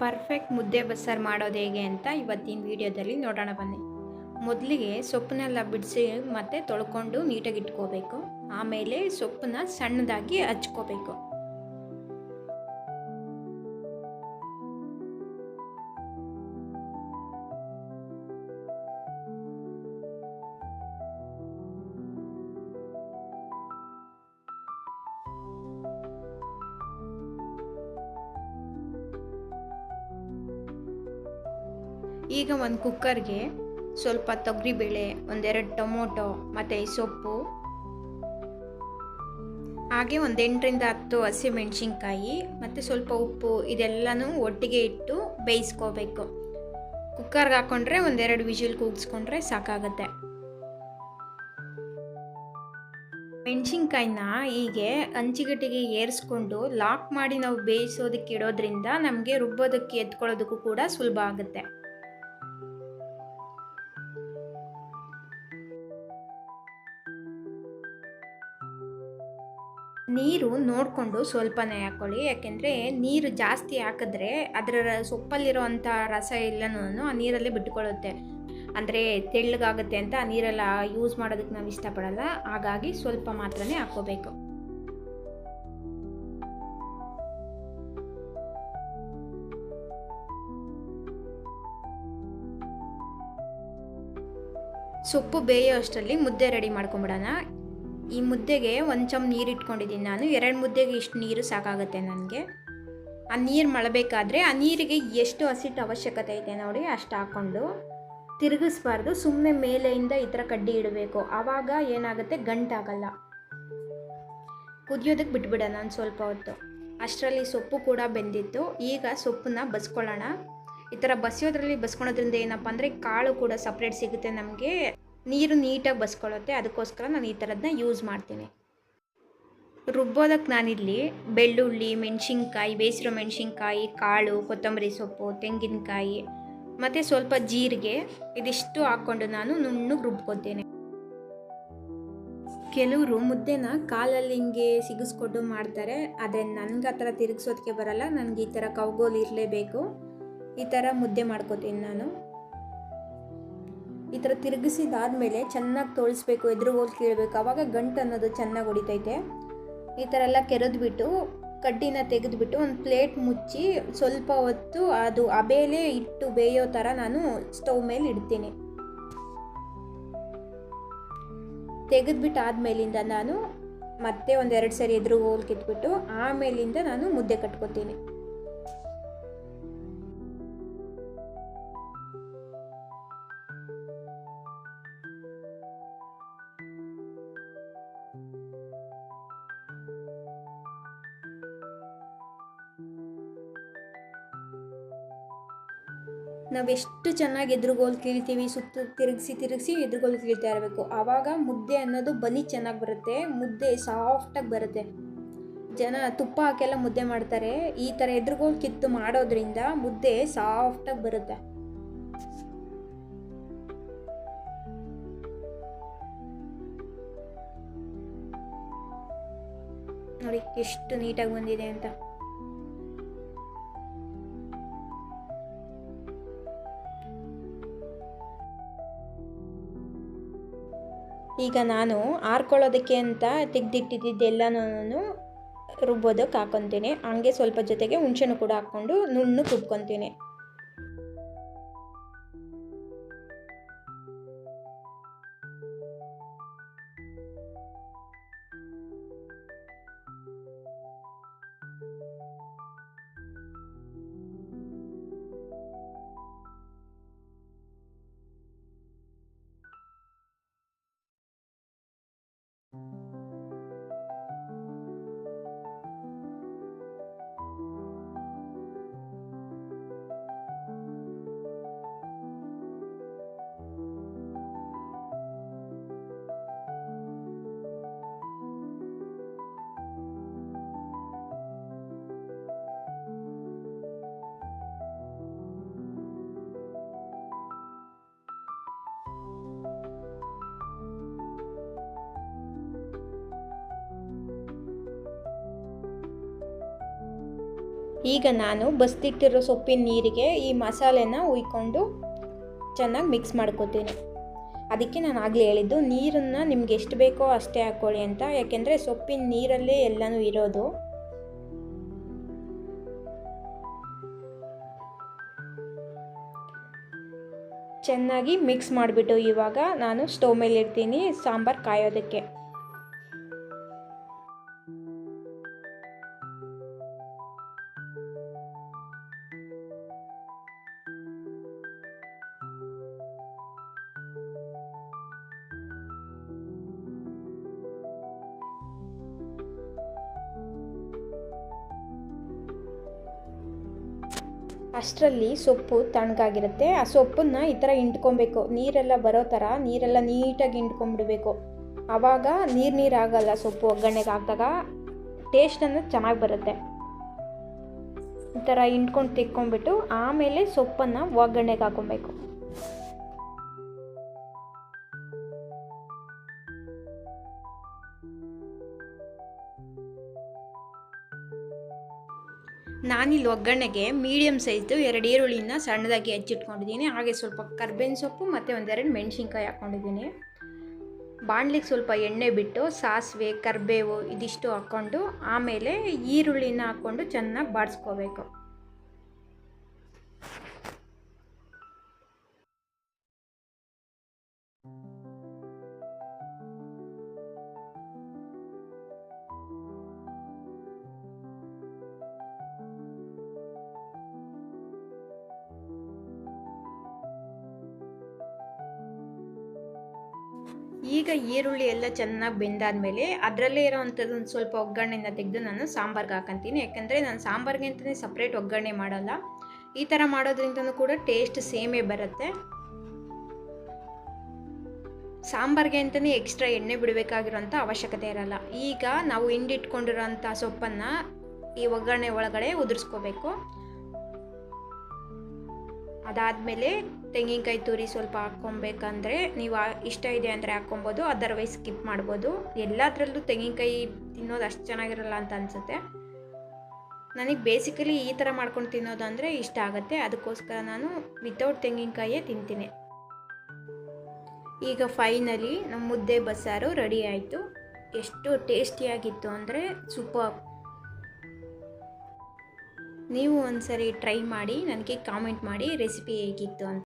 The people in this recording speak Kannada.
ಪರ್ಫೆಕ್ಟ್ ಮುದ್ದೆ ಬಸ್ಸಾರು ಮಾಡೋದು ಹೇಗೆ ಅಂತ ಇವತ್ತಿನ ವಿಡಿಯೋದಲ್ಲಿ ನೋಡೋಣ ಬನ್ನಿ. ಮೊದಲಿಗೆ ಸೊಪ್ಪನ್ನೆಲ್ಲ ಬಿಡಿಸಿ ಮತ್ತು ತೊಳ್ಕೊಂಡು ನೀಟಾಗಿ ಇಟ್ಕೋಬೇಕು. ಆಮೇಲೆ ಸೊಪ್ಪನ್ನ ಸಣ್ಣದಾಗಿ ಹಚ್ಕೋಬೇಕು. ಈಗ ಒಂದು ಕುಕ್ಕರ್ಗೆ ಸ್ವಲ್ಪ ತೊಗರಿಬೇಳೆ, ಒಂದೆರಡು ಟೊಮೊಟೊ ಮತ್ತು ಸೊಪ್ಪು, ಹಾಗೆ ಒಂದು 8ರಿಂದ 10 ಹಸಿಮೆಣಸಿನ್ಕಾಯಿ ಮತ್ತು ಸ್ವಲ್ಪ ಉಪ್ಪು ಇದೆಲ್ಲನೂ ಒಟ್ಟಿಗೆ ಇಟ್ಟು ಬೇಯಿಸ್ಕೋಬೇಕು. ಕುಕ್ಕರ್ಗೆ ಹಾಕ್ಕೊಂಡ್ರೆ ಒಂದೆರಡು ವಿಜಿಲ್ ಕೂಗಿಸ್ಕೊಂಡ್ರೆ ಸಾಕಾಗುತ್ತೆ. ಮೆಣಸಿನ್ಕಾಯಿನ ಹೀಗೆ ಹಂಚಿಗಟ್ಟಿಗೆ ಏರಿಸ್ಕೊಂಡು ಲಾಕ್ ಮಾಡಿ ನಾವು ಬೇಯಿಸೋದಕ್ಕೆ ಇಡೋದ್ರಿಂದ ನಮಗೆ ರುಬ್ಬೋದಕ್ಕೆ ಎತ್ಕೊಳ್ಳೋದಕ್ಕೂ ಕೂಡ ಸುಲಭ ಆಗುತ್ತೆ. ನೀರು ನೋಡಿಕೊಂಡು ಸ್ವಲ್ಪನೇ ಹಾಕ್ಕೊಳ್ಳಿ, ಯಾಕೆಂದರೆ ನೀರು ಜಾಸ್ತಿ ಹಾಕಿದ್ರೆ ಅದರ ಸೊಪ್ಪಲ್ಲಿರೋ ಅಂಥ ರಸ ಎಲ್ಲನೂ ಆ ನೀರಲ್ಲೇ ಬಿಟ್ಕೊಳ್ಳುತ್ತೆ. ಅಂದರೆ ತೆಳ್ಳಗಾಗುತ್ತೆ ಅಂತ ಆ ನೀರೆಲ್ಲ ಯೂಸ್ ಮಾಡೋದಕ್ಕೆ ನಾವು ಇಷ್ಟಪಡಲ್ಲ. ಹಾಗಾಗಿ ಸ್ವಲ್ಪ ಮಾತ್ರನೇ ಹಾಕ್ಕೋಬೇಕು. ಸೊಪ್ಪು ಬೇಯೋ ಅಷ್ಟರಲ್ಲಿ ಮುದ್ದೆ ರೆಡಿ ಮಾಡ್ಕೊಂಬಿಡೋಣ. ಈ ಮುದ್ದೆಗೆ ಒಂದು ಚಮ್ ನೀರು ಇಟ್ಕೊಂಡಿದ್ದೀನಿ ನಾನು. 2 ಮುದ್ದೆಗೆ ಇಷ್ಟು ನೀರು ಸಾಕಾಗುತ್ತೆ ನನಗೆ. ಆ ನೀರು ಮಳಬೇಕಾದ್ರೆ ಆ ನೀರಿಗೆ ಎಷ್ಟು ಹಸಿಟ್ಟು ಅವಶ್ಯಕತೆ ಇದೆ ನೋಡಿ ಅಷ್ಟು ಹಾಕ್ಕೊಂಡು ತಿರುಗಿಸ್ಬಾರ್ದು. ಸುಮ್ಮನೆ ಮೇಲೆಯಿಂದ ಈ ಥರ ಕಡ್ಡಿ ಇಡಬೇಕು. ಆವಾಗ ಏನಾಗುತ್ತೆ, ಗಂಟಾಗಲ್ಲ. ಕುದಿಯೋದಕ್ಕೆ ಬಿಟ್ಬಿಡೋಣ ನಾನು ಸ್ವಲ್ಪ ಹೊತ್ತು. ಅಷ್ಟರಲ್ಲಿ ಸೊಪ್ಪು ಕೂಡ ಬೆಂದಿತ್ತು. ಈಗ ಸೊಪ್ಪನ್ನ ಬಸ್ಕೊಳ್ಳೋಣ. ಈ ಥರ ಬಸಿಯೋದ್ರಲ್ಲಿ ಬಸ್ಕೊಳೋದ್ರಿಂದ ಏನಪ್ಪ ಅಂದರೆ ಕಾಳು ಕೂಡ ಸಪ್ರೇಟ್ ಸಿಗುತ್ತೆ ನಮಗೆ, ನೀರು ನೀಟಾಗಿ ಬಸ್ಕೊಳ್ಳುತ್ತೆ. ಅದಕ್ಕೋಸ್ಕರ ನಾನು ಈ ಥರದನ್ನ ಯೂಸ್ ಮಾಡ್ತೀನಿ. ರುಬ್ಬೋದಕ್ಕೆ ನಾನಿಲ್ಲಿ ಬೆಳ್ಳುಳ್ಳಿ, ಮೆಣಸಿನ್ಕಾಯಿ, ಬೇಯಿಸಿರೋ ಮೆಣಸಿನ್ಕಾಯಿ, ಕಾಳು, ಕೊತ್ತಂಬರಿ ಸೊಪ್ಪು, ತೆಂಗಿನಕಾಯಿ ಮತ್ತು ಸ್ವಲ್ಪ ಜೀರಿಗೆ ಇದಿಷ್ಟು ಹಾಕ್ಕೊಂಡು ನಾನು ನುಣ್ಣಗೆ ರುಬ್ಕೊತೀನಿ. ಕೆಲವರು ಮುದ್ದೆನ ಕಾಲಲ್ಲಿ ಹಿಂಗೆ ಸಿಗಿಸ್ಕೊಂಡು ಮಾಡ್ತಾರೆ, ಆದರೆ ನನಗೆ ಆ ಥರ ತಿರುಗಿಸೋದಕ್ಕೆ ಬರಲ್ಲ. ನನಗೆ ಈ ಥರ ಕೌಗೋಲು ಇರಲೇಬೇಕು. ಈ ಥರ ಮುದ್ದೆ ಮಾಡ್ಕೋತೀನಿ ನಾನು. ಈ ಥರ ತಿರುಗಿಸಿದಾದ್ಮೇಲೆ ಚೆನ್ನಾಗಿ ತೊಳಿಸ್ಬೇಕು, ಎದುರುಗೋಲು ಕೀಳಬೇಕು. ಆವಾಗ ಗಂಟು ಅನ್ನೋದು ಚೆನ್ನಾಗಿ ಹೊಡಿತೈತೆ. ಈ ಥರ ಎಲ್ಲ ಕೆರೆದ್ಬಿಟ್ಟು ಕಡ್ಡಿನ ತೆಗೆದುಬಿಟ್ಟು ಒಂದು ಪ್ಲೇಟ್ ಮುಚ್ಚಿ ಸ್ವಲ್ಪ ಹೊತ್ತು ಅದು ಹಬೆಲೇ ಇಟ್ಟು ಬೇಯೋ ಥರ ನಾನು ಸ್ಟವ್ ಮೇಲೆ ಇಡ್ತೀನಿ. ತೆಗೆದ್ಬಿಟ್ಟು ಆದಮೇಲಿಂದ ನಾನು ಮತ್ತೆ ಒಂದೆರಡು ಸರಿ ಎದುರುಗೋಲು ಕಿತ್ಬಿಟ್ಟು ಆಮೇಲಿಂದ ನಾನು ಮುದ್ದೆ ಕಟ್ಕೊತೀನಿ. ನಾವೆಷ್ಟು ಚೆನ್ನಾಗಿ ಎದುರುಗೋಲು ಕೀಳ್ತೀವಿ, ಸುತ್ತ ತಿರುಗಿಸಿ ಎದುರುಗೋಲು ಕೀಳ್ತಾ ಇರಬೇಕು. ಆವಾಗ ಮುದ್ದೆ ಅನ್ನೋದು ಬನಿ ಚೆನ್ನಾಗಿ ಬರುತ್ತೆ, ಮುದ್ದೆ ಸಾಫ್ಟಾಗಿ ಬರುತ್ತೆ. ಜನ ತುಪ್ಪ ಹಾಕೆಲ್ಲ ಮುದ್ದೆ ಮಾಡ್ತಾರೆ. ಈ ಥರ ಎದುರುಗೋಲು ಕಿತ್ತು ಮಾಡೋದ್ರಿಂದ ಮುದ್ದೆ ಸಾಫ್ಟಾಗಿ ಬರುತ್ತೆ. ನೋಡಿ ಎಷ್ಟು ನೀಟಾಗಿ ಬಂದಿದೆ ಅಂತ. ಈಗ ನಾನು ಆರ್ಕೊಳ್ಳೋದಕ್ಕೆ ಅಂತ ತೆಗೆದಿಟ್ಟಿದ್ದೆಲ್ಲನೂ ರುಬ್ಬೋದಕ್ಕೆ ಹಾಕ್ಕೊತೀನಿ. ಹಂಗೆ ಸ್ವಲ್ಪ ಜೊತೆಗೆ ಹುಣಸೆನೂ ಕೂಡ ಹಾಕ್ಕೊಂಡು ನುಣ್ಣಗೆ ರುಬ್ಕೊತೀನಿ. ಈಗ ನಾನು ಬಸ್ತಿಟ್ಟಿರೋ ಸೊಪ್ಪಿನ ನೀರಿಗೆ ಈ ಮಸಾಲೆನ ಉಯ್ಕೊಂಡು ಚೆನ್ನಾಗಿ ಮಿಕ್ಸ್ ಮಾಡ್ಕೋತೀನಿ. ಅದಕ್ಕೆ ನಾನು ಆಗಲೇ ಹೇಳಿದ್ದು ನೀರನ್ನು ನಿಮ್ಗೆ ಎಷ್ಟು ಬೇಕೋ ಅಷ್ಟೇ ಹಾಕ್ಕೊಳ್ಳಿ ಅಂತ, ಯಾಕೆಂದರೆ ಸೊಪ್ಪಿನ ನೀರಲ್ಲೇ ಎಲ್ಲನೂ ಇರೋದು. ಚೆನ್ನಾಗಿ ಮಿಕ್ಸ್ ಮಾಡಿಬಿಟ್ಟು ಇವಾಗ ನಾನು ಸ್ಟವ್ ಮೇಲೆ ಇಡ್ತೀನಿ ಸಾಂಬಾರು ಕಾಯೋದಕ್ಕೆ. ಅಷ್ಟರಲ್ಲಿ ಸೊಪ್ಪು ತಣ್ಣಗಾಗಿರುತ್ತೆ. ಆ ಸೊಪ್ಪನ್ನು ಈ ಥರ ಹಿಂಡ್ಕೊಬೇಕು, ನೀರೆಲ್ಲ ಬರೋ ಥರ ನೀರೆಲ್ಲ ನೀಟಾಗಿ ಹಿಂಡ್ಕೊಂಡ್ಬಿಡ್ಬೇಕು. ಆವಾಗ ನೀರಾಗಲ್ಲ. ಸೊಪ್ಪು ಒಗ್ಗರಣೆಗೆ ಹಾಕಿದಾಗ ಟೇಸ್ಟ್ ಅನ್ನೋದು ಚೆನ್ನಾಗಿ ಬರುತ್ತೆ. ಈ ಥರ ಹಿಂಡ್ಕೊಂಡು ತೆಕ್ಕೊಂಬಿಟ್ಟು ಆಮೇಲೆ ಸೊಪ್ಪನ್ನು ಒಗ್ಗರಣೆಗೆ ಹಾಕೊಬೇಕು. ನಾನಿಲ್ಲಿ ಒಗ್ಗರಣೆಗೆ ಮೀಡಿಯಮ್ ಸೈಜ್ದು 2 ಈರುಳ್ಳಿನ ಸಣ್ಣದಾಗಿ ಹೆಚ್ಚಿಟ್ಕೊಂಡಿದ್ದೀನಿ. ಹಾಗೆ ಸ್ವಲ್ಪ ಕರ್ಬೇವಿನ ಸೊಪ್ಪು ಮತ್ತು 1-2 ಮೆಣಸಿನ್ಕಾಯಿ ಹಾಕ್ಕೊಂಡಿದ್ದೀನಿ. ಬಾಣಲಿಗೆ ಸ್ವಲ್ಪ ಎಣ್ಣೆ ಬಿಟ್ಟು ಸಾಸಿವೆ, ಕರಿಬೇವು ಇದಿಷ್ಟು ಹಾಕ್ಕೊಂಡು ಆಮೇಲೆ ಈರುಳ್ಳಿನ ಹಾಕ್ಕೊಂಡು ಚೆನ್ನಾಗಿ ಬಾಡಿಸ್ಕೋಬೇಕು. ಈಗ ಈರುಳ್ಳಿ ಎಲ್ಲ ಚೆನ್ನಾಗಿ ಬೆಂದಾದ್ಮೇಲೆ ಅದರಲ್ಲೇ ಇರೋವಂಥದ್ದು ಒಂದು ಸ್ವಲ್ಪ ಒಗ್ಗರಣೆನ ತೆಗೆದು ನಾನು ಸಾಂಬಾರ್ಗೆ ಹಾಕೊಂತೀನಿ. ಯಾಕಂದರೆ ನಾನು ಸಾಂಬಾರ್ಗೆ ಅಂತಲೇ ಸಪ್ರೇಟ್ ಒಗ್ಗರಣೆ ಮಾಡಲ್ಲ. ಈ ಥರ ಮಾಡೋದ್ರಿಂದನೂ ಕೂಡ ಟೇಸ್ಟ್ ಸೇಮೇ ಬರುತ್ತೆ. ಸಾಂಬಾರ್ಗೆ ಅಂತಲೇ ಎಕ್ಸ್ಟ್ರಾ ಎಣ್ಣೆ ಬಿಡಬೇಕಾಗಿರೋಂಥ ಅವಶ್ಯಕತೆ ಇರಲ್ಲ. ಈಗ ನಾವು ಹಿಂಡಿಟ್ಕೊಂಡಿರೋಂಥ ಸೊಪ್ಪನ್ನು ಈ ಒಗ್ಗರಣೆ ಒಳಗಡೆ ಉದುರಿಸ್ಕೋಬೇಕು. ಅದಾದಮೇಲೆ ತೆಂಗಿನಕಾಯಿ ತುರಿ ಸ್ವಲ್ಪ ಹಾಕ್ಕೊಬೇಕಂದ್ರೆ ನೀವು ಇಷ್ಟ ಇದೆ ಅಂದರೆ ಹಾಕ್ಕೊಬೋದು, ಅದರ್ವೈಸ್ ಸ್ಕಿಪ್ ಮಾಡ್ಬೋದು. ಎಲ್ಲದರಲ್ಲೂ ತೆಂಗಿನಕಾಯಿ ತಿನ್ನೋದು ಅಷ್ಟು ಚೆನ್ನಾಗಿರಲ್ಲ ಅಂತ ಅನಿಸುತ್ತೆ. ನನಗೆ ಬೇಸಿಕಲಿ ಈ ಥರ ಮಾಡ್ಕೊಂಡು ತಿನ್ನೋದು ಅಂದರೆ ಇಷ್ಟ ಆಗುತ್ತೆ. ಅದಕ್ಕೋಸ್ಕರ ನಾನು ವಿತೌಟ್ ತೆಂಗಿನಕಾಯೇ ತಿಂತೀನಿ. ಈಗ ಫೈನಲಿ ನಮ್ಮ ಮುದ್ದೆ ಬಸ್ಸಾರು ರೆಡಿ ಆಯಿತು. ಎಷ್ಟು ಟೇಸ್ಟಿಯಾಗಿತ್ತು ಅಂದರೆ ಸೂಪರ್. ನೀವು ಒಂದ್ಸರಿ ಟ್ರೈ ಮಾಡಿ ನನಗೆ ಕಾಮೆಂಟ್ ಮಾಡಿ ರೆಸಿಪಿ ಹೇಗಿತ್ತು ಅಂತ.